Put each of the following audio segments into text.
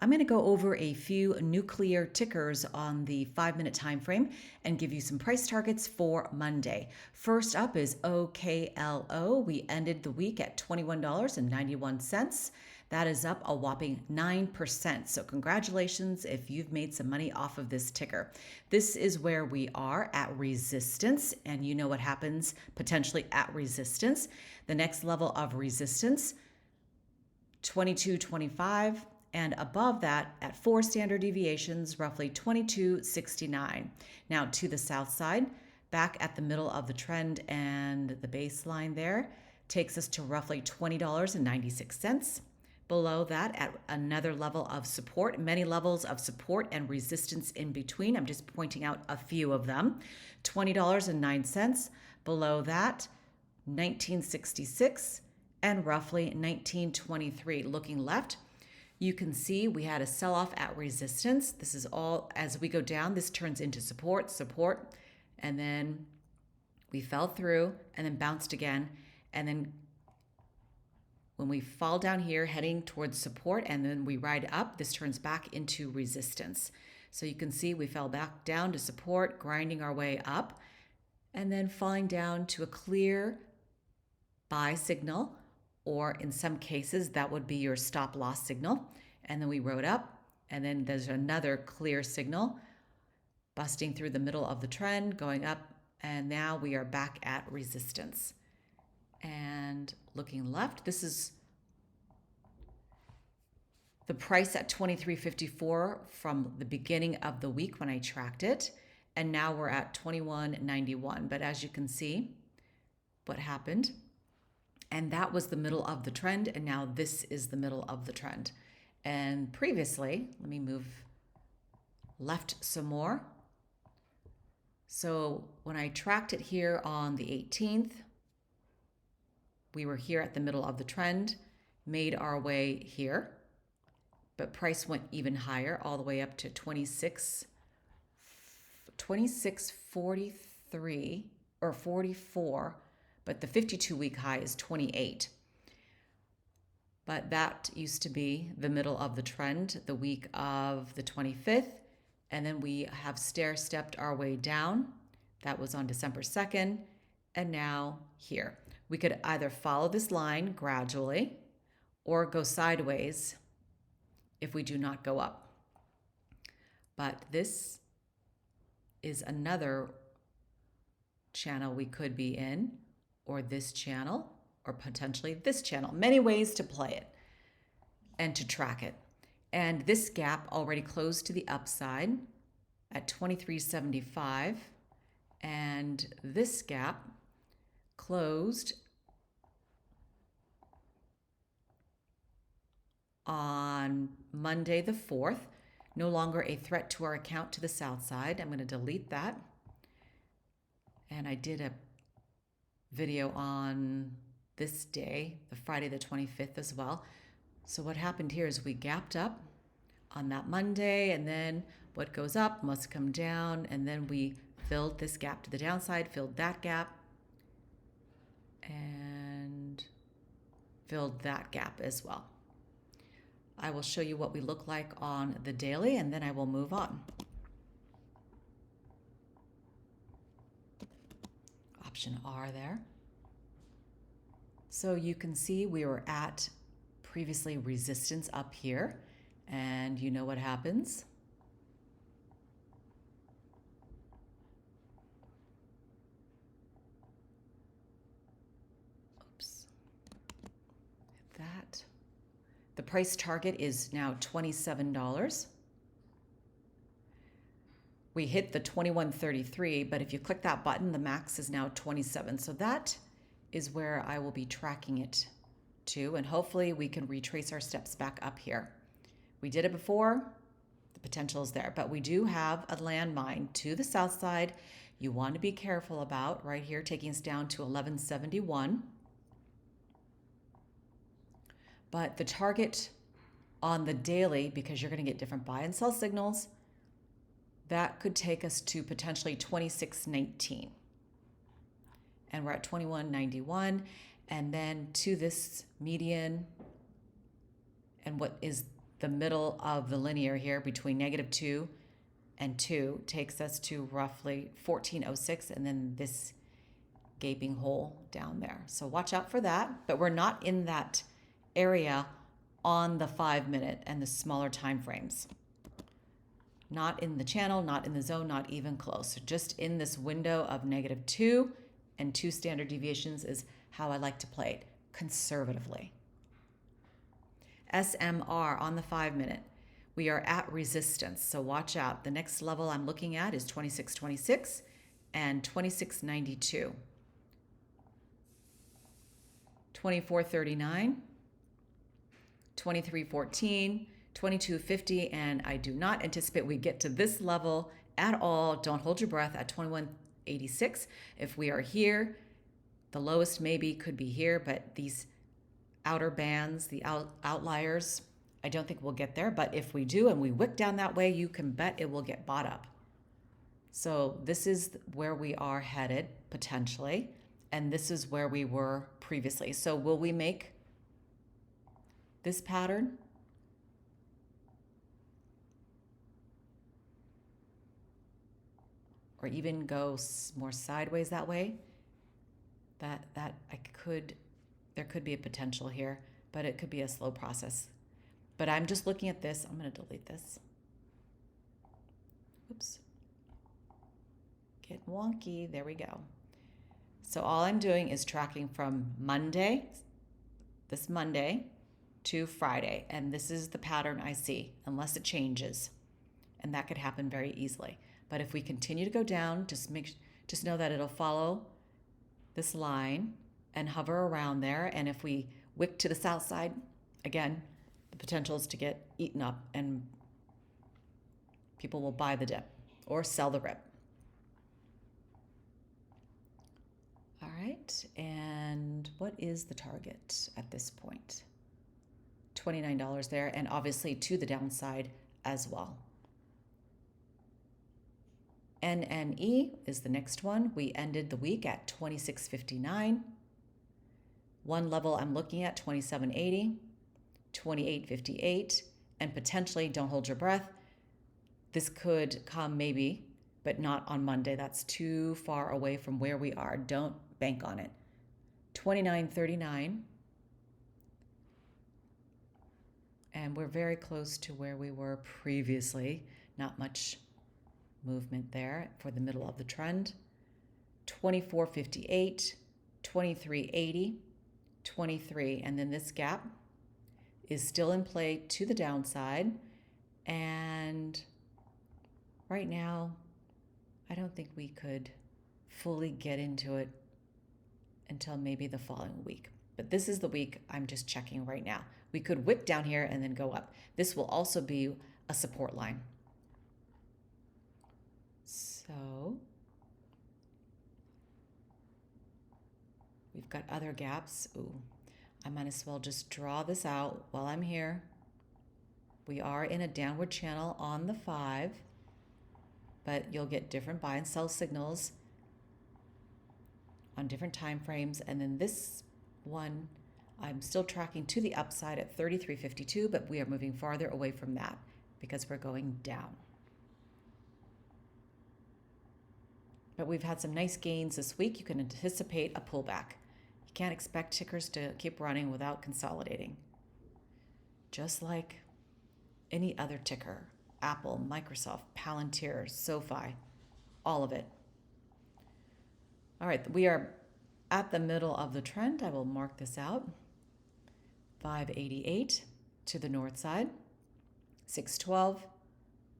I'm going to go over a few nuclear tickers on the 5-minute time frame and give you some price targets for Monday. First up is OKLO. We ended the week at $21.91. That is up a whopping 9%. So congratulations if you've made some money off of this ticker. This is where we are at resistance, and you know what happens potentially at resistance. The next level of resistance, 22.25, and above that at 4 standard deviations, roughly 22.69. Now to the south side, back at the middle of the trend, and the baseline there takes us to roughly $20.96. Below that, at another level of support, many levels of support and resistance in between. I'm just pointing out a few of them. $20.09. Below that, 1966 and roughly 1923. Looking left, you can see we had a sell-off at resistance. This is all, as we go down, this turns into support, and then we fell through and then bounced again. And then when we fall down here, heading towards support, and then we ride up, this turns back into resistance. So you can see we fell back down to support, grinding our way up, and then falling down to a clear buy signal, or in some cases, that would be your stop loss signal. And then we rode up, and then there's another clear signal, busting through the middle of the trend, going up, and now we are back at resistance. And looking left, this is the price at 23.54 from the beginning of the week when I tracked it. And now we're at 21.91. But as you can see, what happened, and that was the middle of the trend, and now this is the middle of the trend. And previously, let me move left some more. So when I tracked it here on the 18th, we were here at the middle of the trend, made our way here, but price went even higher, all the way up to 26.43 or 44, but the 52-week high is 28. But that used to be the middle of the trend, the week of the 25th, and then we have stair-stepped our way down. That was on December 2nd, and now here. We could either follow this line gradually or go sideways if we do not go up. But this is another channel we could be in, or this channel, or potentially this channel. Many ways to play it and to track it. And this gap already closed to the upside at 23.75, and this gap closed on Monday the 4th. No longer a threat to our account to the south side. I'm going to delete that. And I did a video on this day, the Friday the 25th as well. So what happened here is we gapped up on that Monday, and then what goes up must come down, and then we filled this gap to the downside, filled that gap, and filled that gap as well. I will show you what we look like on the daily, and then I will move on. Option R there. So you can see we were at previously resistance up here, and you know what happens. Oops. Hit that. The price target is now $27. We hit the 21.33, but if you click that button, the max is now 27. So that is where I will be tracking it to, and hopefully we can retrace our steps back up here. We did it before, the potential is there, but we do have a landmine to the south side you want to be careful about right here, taking us down to 1171. But the target on the daily, because you're going to get different buy and sell signals, that could take us to potentially 26.19. And we're at 21.91. And then to this median, and what is the middle of the linear here between -2 and 2 takes us to roughly 1406, and then this gaping hole down there. So watch out for that, but we're not in that area on the 5-minute and the smaller time frames. Not in the channel, not in the zone, not even close. Just in this window of -2 and 2 standard deviations is how I like to play it, conservatively. SMR on the 5-minute. We are at resistance, so watch out. The next level I'm looking at is 2626 and 2692. 2439, 2314, 2250, and I do not anticipate we get to this level at all. Don't hold your breath at 2186. If we are here, the lowest maybe could be here, but these outer bands, the outliers, I don't think we'll get there. But if we do and we wick down that way, you can bet it will get bought up. So this is where we are headed potentially, and this is where we were previously. So will we make this pattern? Or even go more sideways that way? There could be a potential here, but it could be a slow process. But I'm just looking at this. I'm going to delete this. Oops. Get wonky. There we go. So all I'm doing is tracking from this Monday to Friday. And this is the pattern I see, unless it changes. And that could happen very easily. But if we continue to go down, just know that it'll follow this line and hover around there. And if we wick to the south side, again, the potential is to get eaten up and people will buy the dip or sell the rip. All right, and what is the target at this point? $29 there, and obviously to the downside as well. NNE is the next one. We ended the week at 2659. One level I'm looking at, 2780, 2858, and potentially, don't hold your breath, this could come maybe, but not on Monday. That's too far away from where we are. Don't bank on it. 2939. And we're very close to where we were previously. Not much movement there for the middle of the trend. 2458, 2380, 23, and then this gap is still in play to the downside. And right now, I don't think we could fully get into it until maybe the following week. But this is the week I'm just checking right now. We could wick down here and then go up. This will also be a support line. So we've got other gaps. Ooh, I might as well just draw this out while I'm here. We are in a downward channel on the 5, but you'll get different buy and sell signals on different time frames. And then this one, I'm still tracking to the upside at 33.52, but we are moving farther away from that because we're going down. But we've had some nice gains this week. You can anticipate a pullback. You can't expect tickers to keep running without consolidating. Just like any other ticker, Apple, Microsoft, Palantir, SoFi, all of it. All right, we are at the middle of the trend. I will mark this out. 588 to the north side, 612,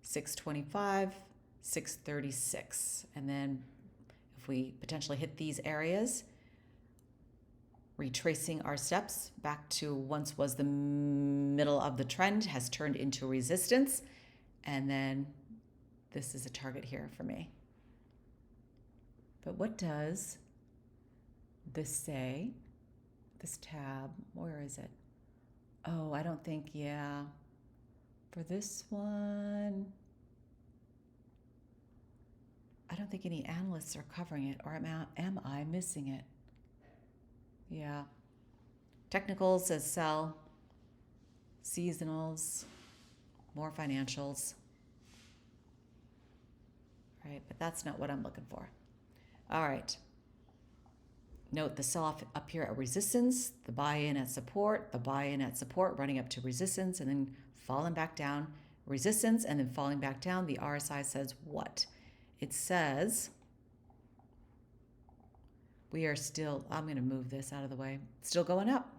625, 636. And then if we potentially hit these areas, retracing our steps back to once was the middle of the trend has turned into resistance. And then this is a target here for me. But what does this say? This tab, where is it? Oh, I don't think, yeah. For this one, I don't think any analysts are covering it, or am I missing it? Yeah. Technicals says sell, seasonals, more financials. Right, but that's not what I'm looking for. All right. Note the sell-off up here at resistance, the buy-in at support, the buy-in at support, running up to resistance, and then falling back down, resistance, and then falling back down. The RSI says what? It says we are still, I'm going to move this out of the way, still going up.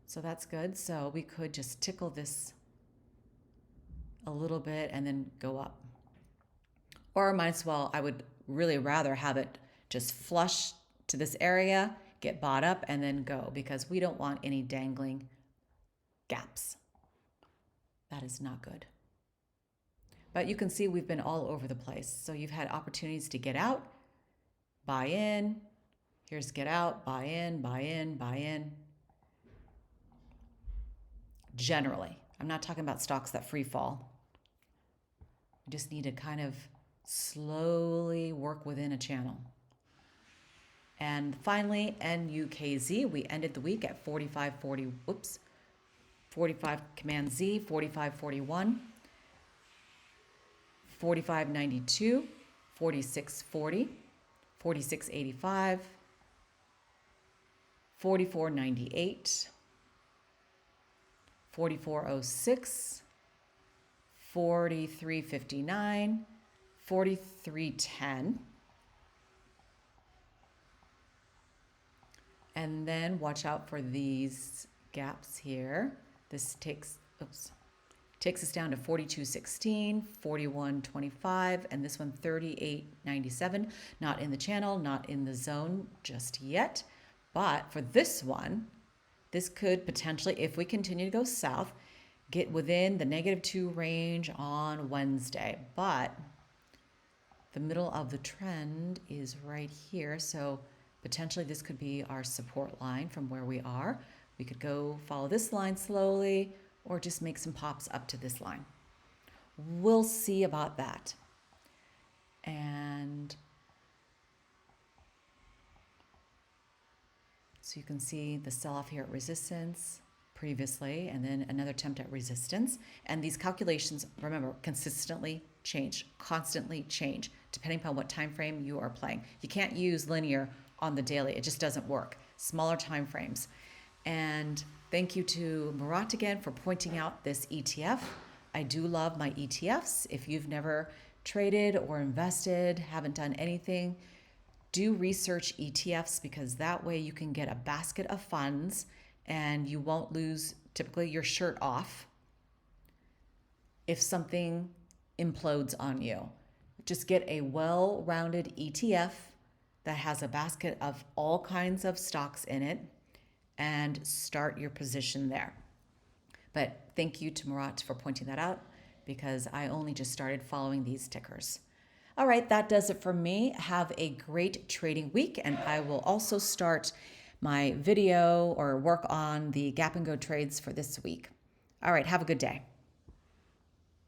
So that's good. So we could just tickle this a little bit and then go up. Or might as well, I would really rather have it just flush to this area, get bought up, and then go, because we don't want any dangling gaps. That is not good. But you can see we've been all over the place. So you've had opportunities to get out, buy in, here's get out, buy in, buy in, buy in. Generally, I'm not talking about stocks that free fall. You just need to kind of slowly work within a channel. And finally, NUKZ, we ended the week at 45.40, 45 Command Z, 45.41, 45.92, 46.40, 46.85, 44.98, 44.06, 43.59, 43.10. And then watch out for these gaps here. This takes us down to 42.16, 41.25, and this one 38.97. Not in the channel, not in the zone just yet. But for this one, this could potentially, if we continue to go south, get within the -2 range on Wednesday. But the middle of the trend is right here. So potentially this could be our support line from where we are. We could go follow this line slowly or just make some pops up to this line. We'll see about that. And so you can see the sell-off here at resistance previously, and then another attempt at resistance. And these calculations, remember, consistently change, constantly change, depending upon what time frame you are playing. You can't use linear on the daily. It just doesn't work. Smaller time frames. And thank you to Murat again for pointing out this ETF. I do love my ETFs. If you've never traded or invested, haven't done anything, do research ETFs, because that way you can get a basket of funds and you won't lose typically your shirt off if something implodes on you. Just get a well-rounded ETF that has a basket of all kinds of stocks in it and start your position there. But thank you to Murat for pointing that out, because I only just started following these tickers. All right, that does it for me. Have a great trading week, and I will also start my video or work on the gap and go trades for this week. All right, have a good day.